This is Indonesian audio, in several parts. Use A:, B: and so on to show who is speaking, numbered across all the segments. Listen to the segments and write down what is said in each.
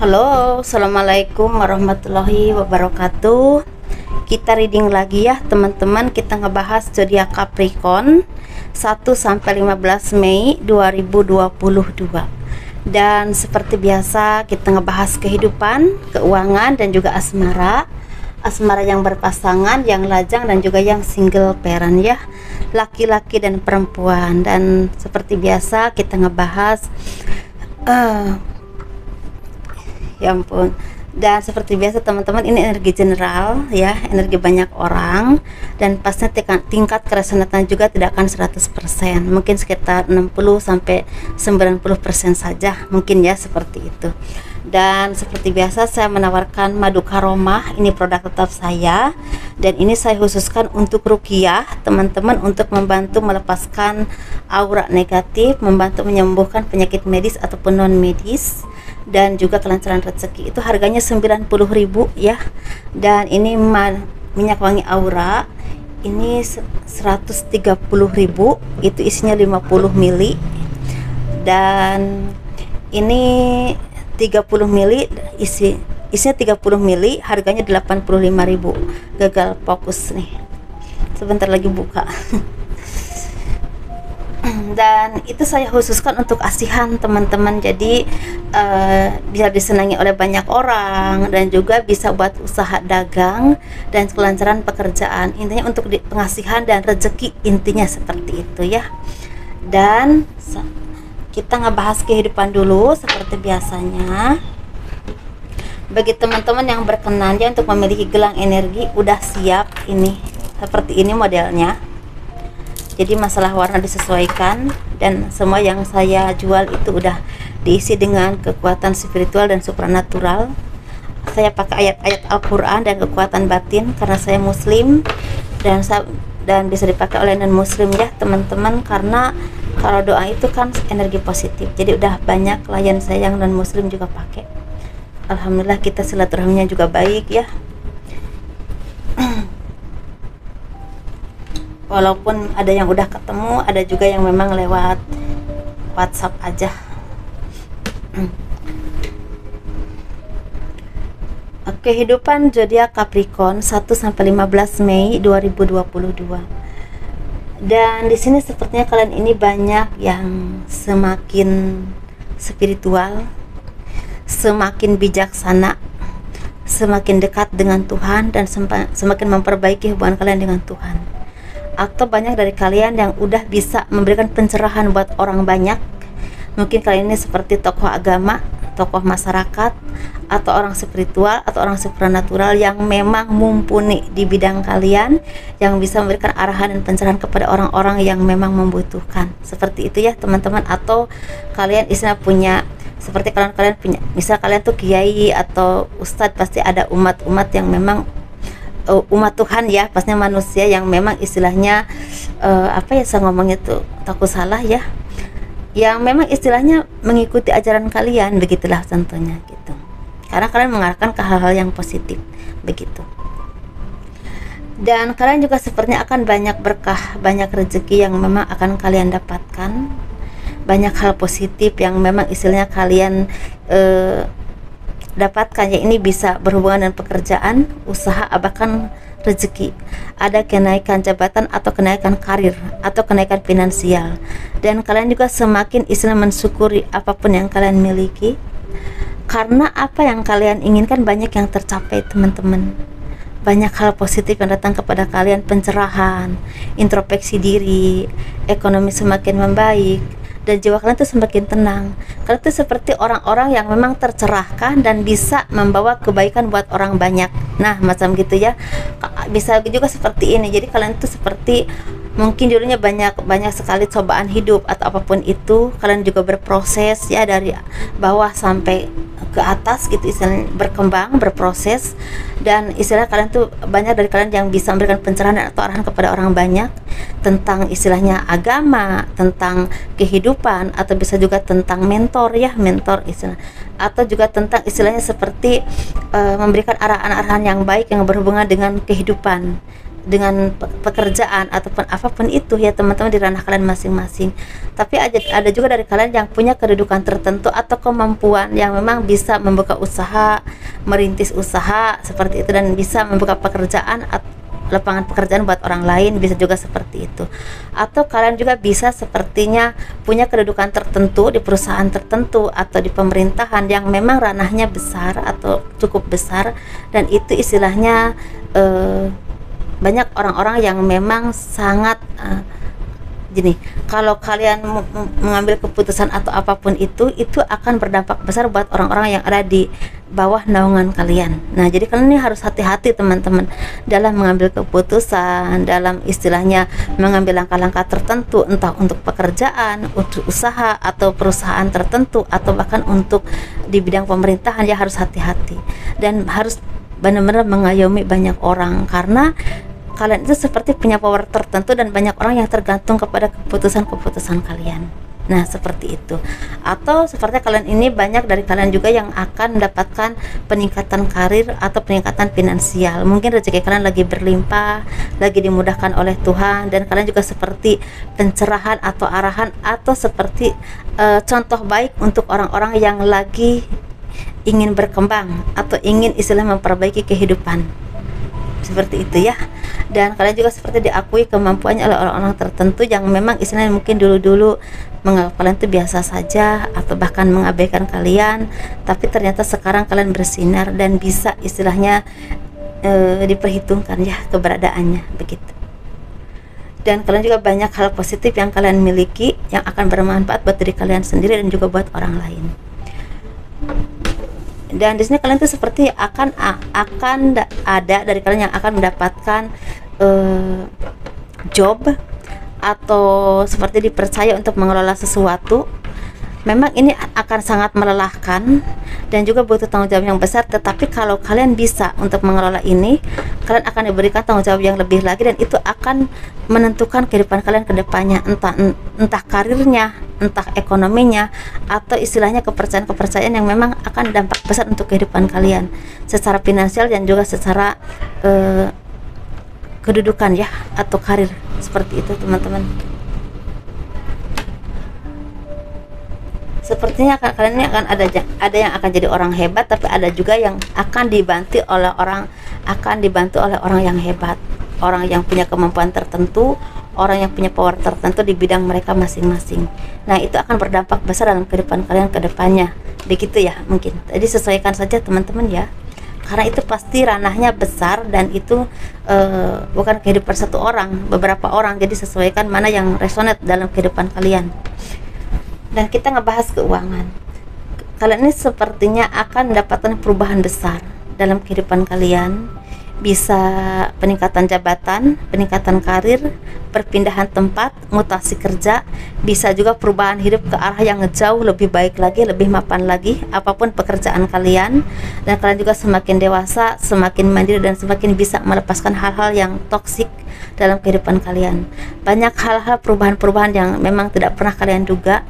A: Halo, assalamualaikum warahmatullahi wabarakatuh. Kita reading lagi ya teman-teman. Kita ngebahas zodiak Capricorn 1 sampai 15 Mei 2022. Dan seperti biasa kita ngebahas kehidupan, keuangan dan juga asmara. Asmara yang berpasangan, yang lajang dan juga yang single parent ya. Laki-laki dan perempuan. Dan seperti biasa kita ngebahas ya ampun. Dan seperti biasa teman-teman, ini energi general ya, energi banyak orang, dan pastinya tingkat keresanan juga tidak akan 100%, mungkin sekitar 60 sampai 90% saja mungkin ya, seperti itu. Dan seperti biasa saya menawarkan madu karomah, ini produk tetap saya, dan ini saya khususkan untuk ruqyah teman-teman, untuk membantu melepaskan aura negatif, membantu menyembuhkan penyakit medis ataupun non medis, dan juga kelancaran rezeki. Itu harganya 90.000 ya. Dan ini minyak wangi aura ini 130.000, itu isinya 50 mili, dan ini 30 mili, isinya 30 mili, harganya 85.000. Gagal fokus nih, sebentar lagi buka. Dan itu saya khususkan untuk asihan teman-teman, jadi bisa disenangi oleh banyak orang, dan juga bisa buat usaha dagang dan kelancaran pekerjaan, intinya untuk pengasihan dan rezeki, intinya seperti itu ya. Dan kita ngebahas kehidupan dulu seperti biasanya. Bagi teman-teman yang berkenan ya untuk memiliki gelang energi, udah siap, ini seperti ini modelnya. Jadi masalah warna disesuaikan, dan semua yang saya jual itu udah diisi dengan kekuatan spiritual dan supranatural. Saya pakai ayat-ayat Al-Quran dan kekuatan batin karena saya muslim, dan bisa dipakai oleh non muslim ya teman-teman, karena kalau doa itu kan energi positif. Jadi udah banyak klien saya yang non muslim juga pakai. Alhamdulillah, kita silaturahminya juga baik ya. Walaupun ada yang udah ketemu, ada juga yang memang lewat WhatsApp aja. Kehidupan zodiak Capricorn 1 sampai 15 Mei 2022. Dan di sini sepertinya kalian ini banyak yang semakin spiritual, semakin bijaksana, semakin dekat dengan Tuhan, dan semakin memperbaiki hubungan kalian dengan Tuhan. Atau banyak dari kalian yang udah bisa memberikan pencerahan buat orang banyak. Mungkin kalian ini seperti tokoh agama, tokoh masyarakat, atau orang spiritual atau orang supranatural yang memang mumpuni di bidang kalian, yang bisa memberikan arahan dan pencerahan kepada orang-orang yang memang membutuhkan. Seperti itu ya teman-teman. Atau kalian istilah punya, seperti kalian punya, misal kalian tuh kiai atau ustadz, pasti ada umat-umat yang memang umat Tuhan ya, pastinya manusia yang memang istilahnya apa ya, saya ngomong itu takut salah ya, yang memang istilahnya mengikuti ajaran kalian, begitulah contohnya gitu, karena kalian mengarahkan ke hal-hal yang positif begitu. Dan kalian juga sepertinya akan banyak berkah, banyak rezeki yang memang akan kalian dapatkan, banyak hal positif yang memang istilahnya kalian dapatkan ya. Ini bisa berhubungan dengan pekerjaan, usaha, bahkan rezeki. Ada kenaikan jabatan atau kenaikan karir atau kenaikan finansial, dan kalian juga semakin istilah mensyukuri apapun yang kalian miliki, karena apa yang kalian inginkan banyak yang tercapai teman-teman. Banyak hal positif yang datang kepada kalian, pencerahan, introspeksi diri, ekonomi semakin membaik, dan jiwa kalian tuh semakin tenang. Kalian tuh seperti orang-orang yang memang tercerahkan dan bisa membawa kebaikan buat orang banyak. Nah macam gitu ya, bisa juga seperti ini. Jadi kalian tuh seperti mungkin dulunya banyak sekali cobaan hidup atau apapun itu, kalian juga berproses ya, dari bawah sampai ke atas gitu, istilahnya berkembang, berproses. Dan istilah kalian tuh banyak dari kalian yang bisa memberikan pencerahan atau arahan kepada orang banyak tentang istilahnya agama, tentang kehidupan, atau bisa juga tentang mentor ya, mentor istilah, atau juga tentang istilahnya seperti memberikan arahan-arahan yang baik yang berhubungan dengan kehidupan. dengan pekerjaan ataupun apapun itu ya teman-teman di ranah kalian masing-masing. Tapi ada juga dari kalian yang punya kedudukan tertentu atau kemampuan yang memang bisa membuka usaha, merintis usaha seperti itu, dan bisa membuka pekerjaan lapangan pekerjaan buat orang lain, bisa juga seperti itu. Atau kalian juga bisa sepertinya punya kedudukan tertentu di perusahaan tertentu atau di pemerintahan yang memang ranahnya besar atau cukup besar, dan itu istilahnya banyak orang-orang yang memang sangat gini, kalau kalian mengambil keputusan atau apapun itu akan berdampak besar buat orang-orang yang ada di bawah naungan kalian. Nah, jadi kalian ini harus hati-hati teman-teman dalam mengambil keputusan, dalam istilahnya mengambil langkah-langkah tertentu, entah untuk pekerjaan, untuk usaha atau perusahaan tertentu, atau bahkan untuk di bidang pemerintahan, ya harus hati-hati dan harus benar-benar mengayomi banyak orang, karena kalian itu seperti punya power tertentu dan banyak orang yang tergantung kepada keputusan-keputusan kalian. Nah, seperti itu. Atau seperti kalian ini, banyak dari kalian juga yang akan mendapatkan peningkatan karir atau peningkatan finansial. Mungkin rezeki kalian lagi berlimpah, lagi dimudahkan oleh Tuhan, dan kalian juga seperti pencerahan atau arahan atau seperti contoh baik untuk orang-orang yang lagi ingin berkembang atau ingin istilah memperbaiki kehidupan. Seperti itu ya. Dan kalian juga seperti diakui kemampuannya oleh orang-orang tertentu yang memang istilahnya mungkin dulu-dulu menganggap kalian itu biasa saja atau bahkan mengabaikan kalian, tapi ternyata sekarang kalian bersinar dan bisa istilahnya diperhitungkan ya keberadaannya, begitu. Dan kalian juga banyak hal positif yang kalian miliki yang akan bermanfaat buat diri kalian sendiri dan juga buat orang lain. Dan di sini kalian tuh seperti akan ada dari kalian yang akan mendapatkan job atau seperti dipercaya untuk mengelola sesuatu. Memang ini akan sangat melelahkan dan juga butuh tanggung jawab yang besar, tetapi kalau kalian bisa untuk mengelola ini, kalian akan diberikan tanggung jawab yang lebih lagi, dan itu akan menentukan kehidupan kalian ke depannya, entah karirnya, entah ekonominya, atau istilahnya kepercayaan yang memang akan dampak besar untuk kehidupan kalian secara finansial dan juga secara kedudukan ya, atau karir. Seperti itu teman-teman. Sepertinya kalian ini akan ada yang akan jadi orang hebat, tapi ada juga yang akan dibantu oleh orang yang hebat, orang yang punya kemampuan tertentu, orang yang punya power tertentu di bidang mereka masing-masing. Nah, itu akan berdampak besar dalam kehidupan kalian ke depannya. Begitu ya mungkin. Jadi sesuaikan saja teman-teman ya. Karena itu pasti ranahnya besar dan itu bukan kehidupan satu orang, beberapa orang. Jadi sesuaikan mana yang resonate dalam kehidupan kalian. Dan kita ngebahas keuangan. Kalian ini sepertinya akan mendapatkan perubahan besar dalam kehidupan kalian. Bisa peningkatan jabatan, peningkatan karir, perpindahan tempat, mutasi kerja, bisa juga perubahan hidup ke arah yang jauh lebih baik lagi, lebih mapan lagi, apapun pekerjaan kalian. Dan kalian juga semakin dewasa, semakin mandiri, dan semakin bisa melepaskan hal-hal yang toksik dalam kehidupan kalian. Banyak hal-hal perubahan-perubahan yang memang tidak pernah kalian duga,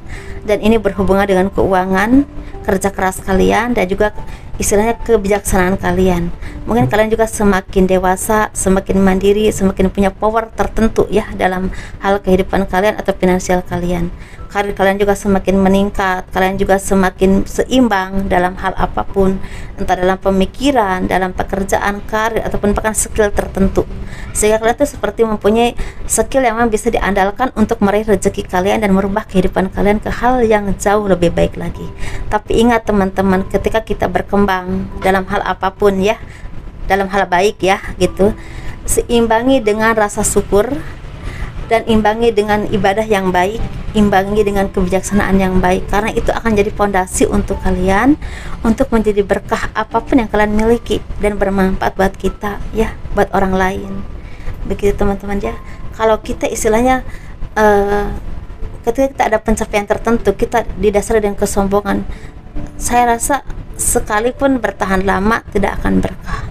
A: dan ini berhubungan dengan keuangan, kerja keras kalian, dan juga istilahnya kebijaksanaan kalian. Mungkin kalian juga semakin dewasa, semakin mandiri, semakin punya power tertentu ya dalam hal kehidupan kalian atau finansial kalian. Karir kalian juga semakin meningkat, kalian juga semakin seimbang dalam hal apapun, entah dalam pemikiran, dalam pekerjaan, karir, ataupun bahkan skill tertentu. Sehingga kalian tuh seperti mempunyai skill yang memang bisa diandalkan untuk meraih rezeki kalian dan merubah kehidupan kalian ke hal yang jauh lebih baik lagi. Tapi ingat teman-teman, ketika kita berkembang dalam hal apapun ya, dalam hal baik ya gitu, seimbangi dengan rasa syukur dan imbangi dengan ibadah yang baik, imbangi dengan kebijaksanaan yang baik, karena itu akan jadi fondasi untuk kalian untuk menjadi berkah apapun yang kalian miliki dan bermanfaat buat kita ya, buat orang lain. Begitu teman-teman ya. Kalau kita istilahnya ketika kita ada pencapaian tertentu, kita didasari dengan kesombongan, saya rasa sekalipun bertahan lama tidak akan berkah.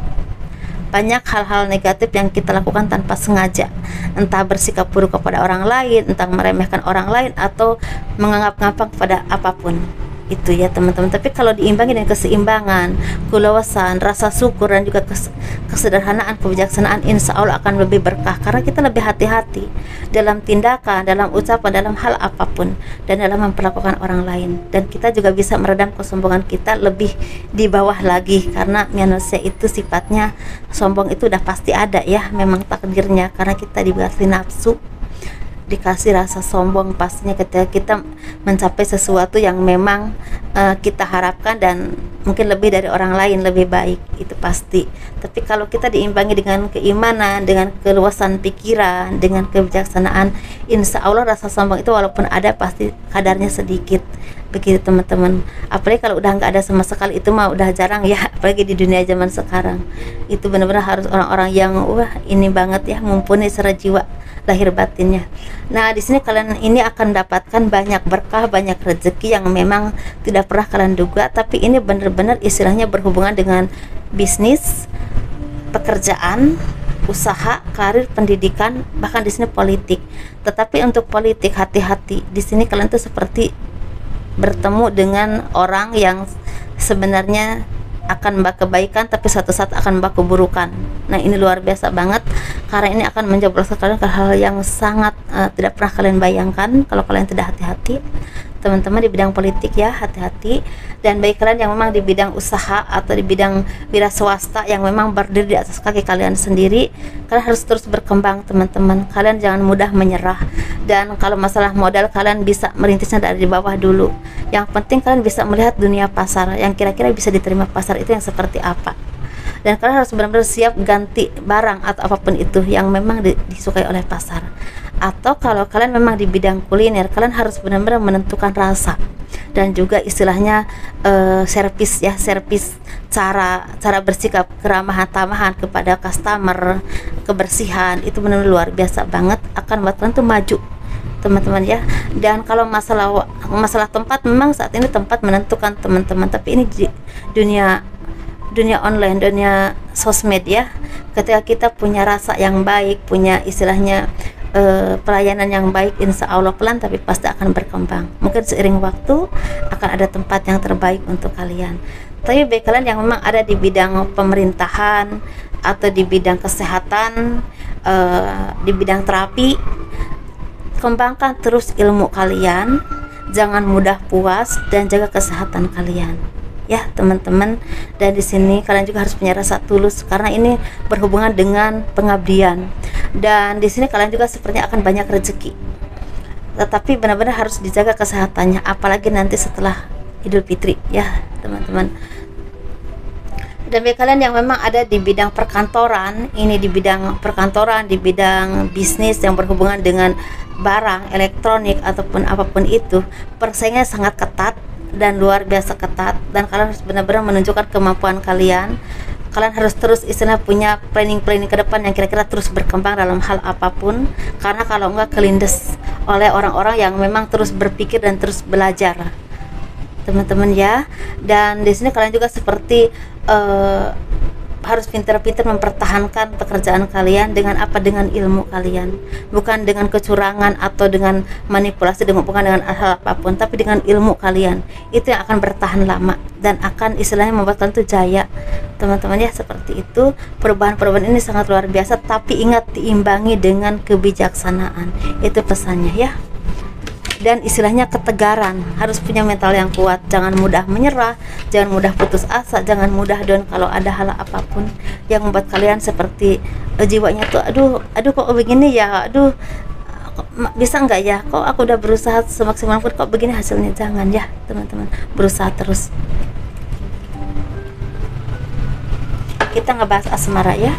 A: Banyak hal-hal negatif yang kita lakukan tanpa sengaja, entah bersikap buruk kepada orang lain, entah meremehkan orang lain, atau menganggap-ngampang kepada apapun itu ya teman-teman. Tapi kalau diimbangi dengan keseimbangan, keleluasan, rasa syukur, dan juga kesederhanaan, kebijaksanaan, insya Allah akan lebih berkah, karena kita lebih hati-hati dalam tindakan, dalam ucapan, dalam hal apapun, dan dalam memperlakukan orang lain. Dan kita juga bisa meredam kesombongan kita lebih di bawah lagi, karena manusia itu sifatnya sombong itu udah pasti ada ya, memang takdirnya, karena kita dikasih nafsu, dikasih rasa sombong pastinya ketika kita mencapai sesuatu yang memang kita harapkan dan mungkin lebih dari orang lain, lebih baik, itu pasti. Tapi kalau kita diimbangi dengan keimanan, dengan keluasan pikiran, dengan kebijaksanaan, insya Allah rasa sombong itu walaupun ada pasti kadarnya sedikit, begitu teman-teman. Apalagi kalau udah nggak ada sama sekali, itu mah udah jarang ya, apalagi di dunia zaman sekarang. Itu benar-benar harus orang-orang yang wah ini banget ya, mumpuni secara jiwa lahir batinnya. Nah, di sini kalian ini akan dapatkan banyak berkah, banyak rezeki yang memang tidak pernah kalian duga, tapi ini benar-benar istilahnya berhubungan dengan bisnis, pekerjaan, usaha, karir, pendidikan, bahkan di sini politik. Tetapi untuk politik hati-hati. Di sini kalian tuh seperti bertemu dengan orang yang sebenarnya akan membawa kebaikan, tapi suatu saat akan membawa keburukan. Nah, ini luar biasa banget, karena ini akan menjebloskan kalian ke hal yang sangat tidak pernah kalian bayangkan kalau kalian tidak hati-hati. Teman-teman di bidang politik ya, hati-hati. Dan bagi kalian yang memang di bidang usaha atau di bidang wira swasta yang memang berdiri di atas kaki kalian sendiri, kalian harus terus berkembang teman-teman. Kalian jangan mudah menyerah. Dan kalau masalah modal, kalian bisa merintisnya dari bawah dulu. Yang penting kalian bisa melihat dunia pasar, yang kira-kira bisa diterima pasar itu yang seperti apa. Dan kalian harus benar-benar siap ganti barang atau apapun itu yang memang disukai oleh pasar. Atau kalau kalian memang di bidang kuliner, kalian harus benar-benar menentukan rasa dan juga istilahnya servis ya, servis, cara bersikap, keramahan tamahan kepada customer, kebersihan, itu benar-benar luar biasa banget, akan buat kalian tuh maju teman-teman ya. Dan kalau masalah tempat, memang saat ini tempat menentukan teman-teman, tapi ini di dunia online, dunia sosmed ya, ketika kita punya rasa yang baik, punya istilahnya pelayanan yang baik, insya Allah pelan tapi pasti akan berkembang. Mungkin seiring waktu akan ada tempat yang terbaik untuk kalian. Tapi bagi kalian yang memang ada di bidang pemerintahan atau di bidang kesehatan, di bidang terapi, kembangkan terus ilmu kalian, jangan mudah puas, dan jaga kesehatan kalian ya teman-teman. Dan di sini kalian juga harus punya rasa tulus, karena ini berhubungan dengan pengabdian. Dan di sini kalian juga sepertinya akan banyak rezeki, tetapi benar-benar harus dijaga kesehatannya, apalagi nanti setelah Idul Fitri ya teman-teman. Dan bagi kalian yang memang ada di bidang perkantoran, ini di bidang perkantoran, di bidang bisnis yang berhubungan dengan barang elektronik ataupun apapun itu, persaingannya sangat ketat dan luar biasa ketat, dan kalian harus benar-benar menunjukkan kemampuan kalian. Kalian harus terus istilah punya planning ke depan yang kira-kira terus berkembang dalam hal apapun, karena kalau enggak kelindes oleh orang-orang yang memang terus berpikir dan terus belajar teman-teman ya. Dan di sini kalian juga seperti harus pintar-pintar mempertahankan pekerjaan kalian dengan apa? Dengan ilmu kalian, bukan dengan kecurangan atau dengan manipulasi, bukan dengan hal apapun, tapi dengan ilmu kalian. Itu yang akan bertahan lama dan akan istilahnya membuat kalian tuh jaya teman-teman ya. Seperti itu, perubahan-perubahan ini sangat luar biasa, tapi ingat diimbangi dengan kebijaksanaan, itu pesannya ya. Dan istilahnya ketegaran, harus punya mental yang kuat, jangan mudah menyerah, jangan mudah putus asa, jangan mudah down kalau ada hal apapun yang membuat kalian seperti jiwanya tuh aduh kok begini ya, aduh bisa enggak ya, kok aku udah berusaha semaksimal pun kok begini hasilnya. Jangan ya teman-teman, berusaha terus. Kita ngebahas asmara ya.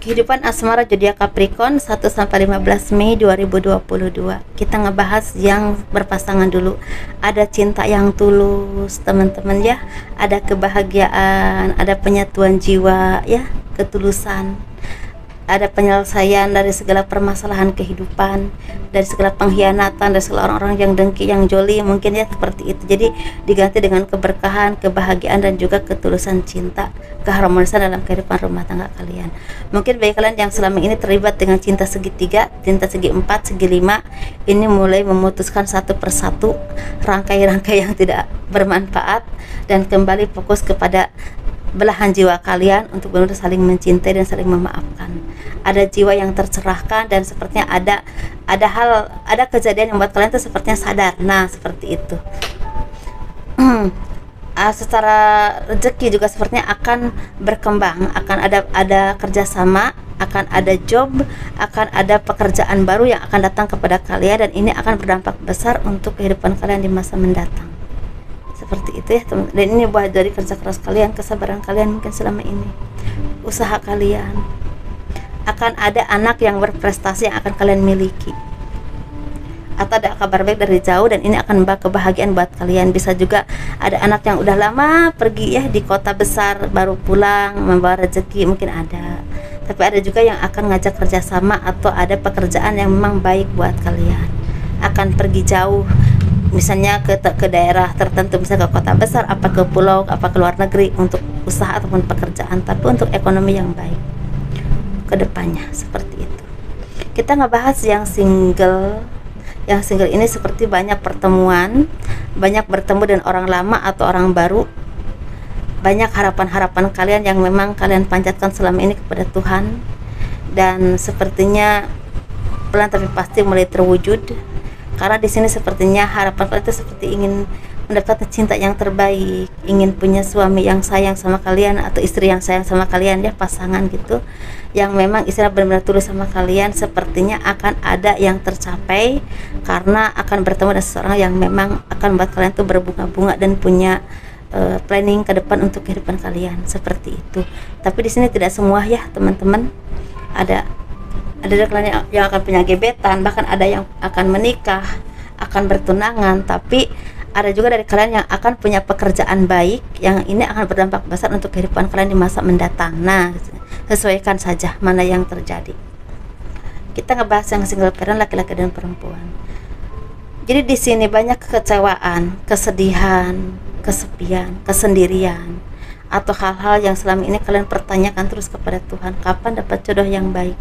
A: Kehidupan asmara zodiak Capricorn 1-15 Mei 2022. Kita ngebahas yang berpasangan dulu. Ada cinta yang tulus teman-teman ya, ada kebahagiaan, ada penyatuan jiwa ya, ketulusan. ada penyelesaian dari segala permasalahan kehidupan, dari segala pengkhianatan, dari segala orang-orang yang dengki, yang joli, mungkin ya seperti itu. Jadi diganti dengan keberkahan, kebahagiaan, dan juga ketulusan cinta, keharmonisan dalam kehidupan rumah tangga kalian. Mungkin bagi kalian yang selama ini terlibat dengan cinta segitiga, cinta segi 4, segi 5, ini mulai memutuskan satu persatu rangkai-rangkai yang tidak bermanfaat dan kembali fokus kepada belahan jiwa kalian untuk benar-benar saling mencintai dan saling memaafkan. Ada jiwa yang tercerahkan dan sepertinya ada kejadian yang membuat kalian tuh sepertinya sadar. Nah, seperti itu. Secara rezeki juga sepertinya akan berkembang, akan ada kerjasama, akan ada job, akan ada pekerjaan baru yang akan datang kepada kalian, dan ini akan berdampak besar untuk kehidupan kalian di masa mendatang. Seperti itu ya teman. Dan ini buah dari kerja keras kalian, kesabaran kalian mungkin selama ini, usaha kalian. Akan ada anak yang berprestasi yang akan kalian miliki, atau ada kabar baik dari jauh, dan ini akan membawa kebahagiaan buat kalian. Bisa juga ada anak yang udah lama pergi ya di kota besar, baru pulang membawa rezeki, mungkin ada. Tapi ada juga yang akan ngajak kerjasama atau ada pekerjaan yang memang baik buat kalian, akan pergi jauh, misalnya ke daerah tertentu, misalnya ke kota besar, apa ke pulau, apa ke luar negeri untuk usaha ataupun pekerjaan, tapi untuk ekonomi yang baik ke depannya. Seperti itu. Kita ngebahas yang single. Yang single ini seperti banyak pertemuan, banyak bertemu dengan orang lama atau orang baru, banyak harapan-harapan kalian yang memang kalian panjatkan selama ini kepada Tuhan, dan sepertinya pelan tapi pasti mulai terwujud. Karena di sini sepertinya harapan kalian itu seperti ingin mendapatkan cinta yang terbaik, ingin punya suami yang sayang sama kalian atau istri yang sayang sama kalian ya, pasangan gitu, yang memang istilah benar-benar tulus sama kalian. Sepertinya akan ada yang tercapai karena akan bertemu dengan seseorang yang memang akan membuat kalian tuh berbunga-bunga dan punya planning ke depan untuk kehidupan kalian. Seperti itu. Tapi di sini tidak semua ya teman-teman. Ada kalian yang akan punya gebetan, bahkan ada yang akan menikah, akan bertunangan. Tapi ada juga dari kalian yang akan punya pekerjaan baik, yang ini akan berdampak besar untuk kehidupan kalian di masa mendatang. Nah, sesuaikan saja mana yang terjadi. Kita ngebahas yang single parent, laki-laki dan perempuan. Jadi di sini banyak kekecewaan, kesedihan, kesepian, kesendirian, atau hal-hal yang selama ini kalian pertanyakan terus kepada Tuhan, kapan dapat jodoh yang baik,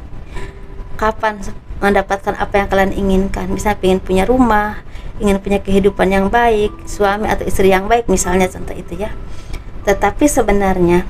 A: kapan mendapatkan apa yang kalian inginkan. Misalnya ingin punya rumah, ingin punya kehidupan yang baik, suami atau istri yang baik, misalnya contoh itu ya. Tetapi sebenarnya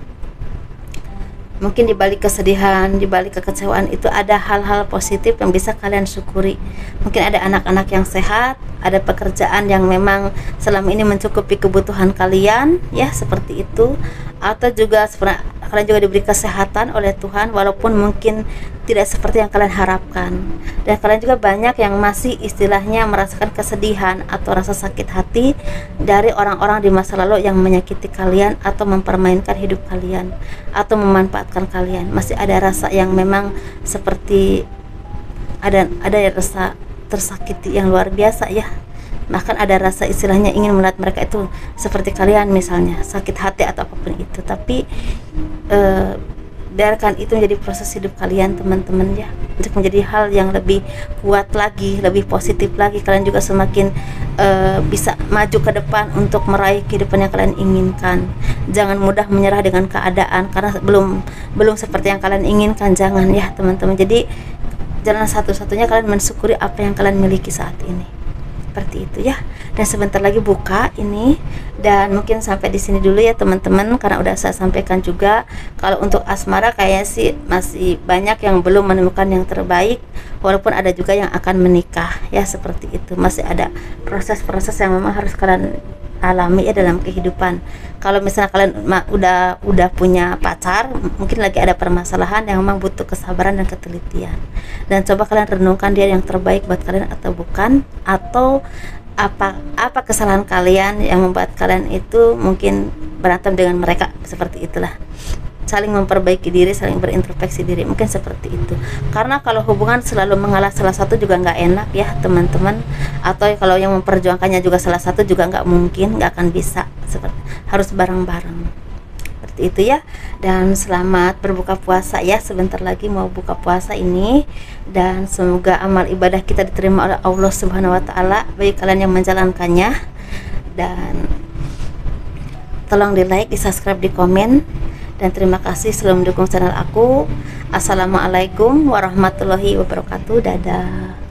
A: mungkin di balik kesedihan, di balik kekecewaan itu ada hal-hal positif yang bisa kalian syukuri. Mungkin ada anak-anak yang sehat, ada pekerjaan yang memang selama ini mencukupi kebutuhan kalian ya, seperti itu. Atau juga sebenarnya kalian juga diberi kesehatan oleh Tuhan, walaupun mungkin tidak seperti yang kalian harapkan. Dan kalian juga banyak yang masih istilahnya merasakan kesedihan atau rasa sakit hati dari orang-orang di masa lalu yang menyakiti kalian atau mempermainkan hidup kalian atau memanfaatkan kalian. Masih ada rasa yang memang seperti ada rasa tersakiti yang luar biasa ya. Bahkan ada rasa istilahnya ingin melihat mereka itu seperti kalian, misalnya sakit hati atau apapun itu. Tapi biarkan itu menjadi proses hidup kalian teman-teman ya, untuk menjadi hal yang lebih kuat lagi, lebih positif lagi. Kalian juga semakin bisa maju ke depan untuk meraih kehidupan yang kalian inginkan. Jangan mudah menyerah dengan keadaan karena belum seperti yang kalian inginkan, jangan ya teman-teman. Jadi jalan satu-satunya kalian mensyukuri apa yang kalian miliki saat ini. Seperti itu ya. Dan sebentar lagi buka ini, dan mungkin sampai di sini dulu ya teman-teman, karena udah saya sampaikan juga kalau untuk asmara kayaknya sih masih banyak yang belum menemukan yang terbaik, walaupun ada juga yang akan menikah ya, seperti itu. Masih ada proses-proses yang memang harus kalian alami ya dalam kehidupan. Kalau misalnya kalian udah punya pacar, mungkin lagi ada permasalahan yang memang butuh kesabaran dan ketelitian. Dan coba kalian renungkan dia yang terbaik buat kalian atau bukan, atau apa kesalahan kalian yang membuat kalian itu mungkin berantem dengan mereka. Seperti itulah, saling memperbaiki diri, saling berintrospeksi diri, mungkin seperti itu. Karena kalau hubungan selalu mengalah salah satu juga nggak enak ya teman-teman. Atau kalau yang memperjuangkannya juga salah satu juga nggak mungkin, nggak akan bisa. Harus bareng-bareng. Seperti seperti itu ya. Dan selamat berbuka puasa ya, sebentar lagi mau buka puasa ini, dan semoga amal ibadah kita diterima oleh Allah Subhanahu wa taala bagi kalian yang menjalankannya. Dan tolong di like, di subscribe, di komen, dan terima kasih selalu mendukung channel aku. Assalamualaikum warahmatullahi wabarakatuh. Dadah.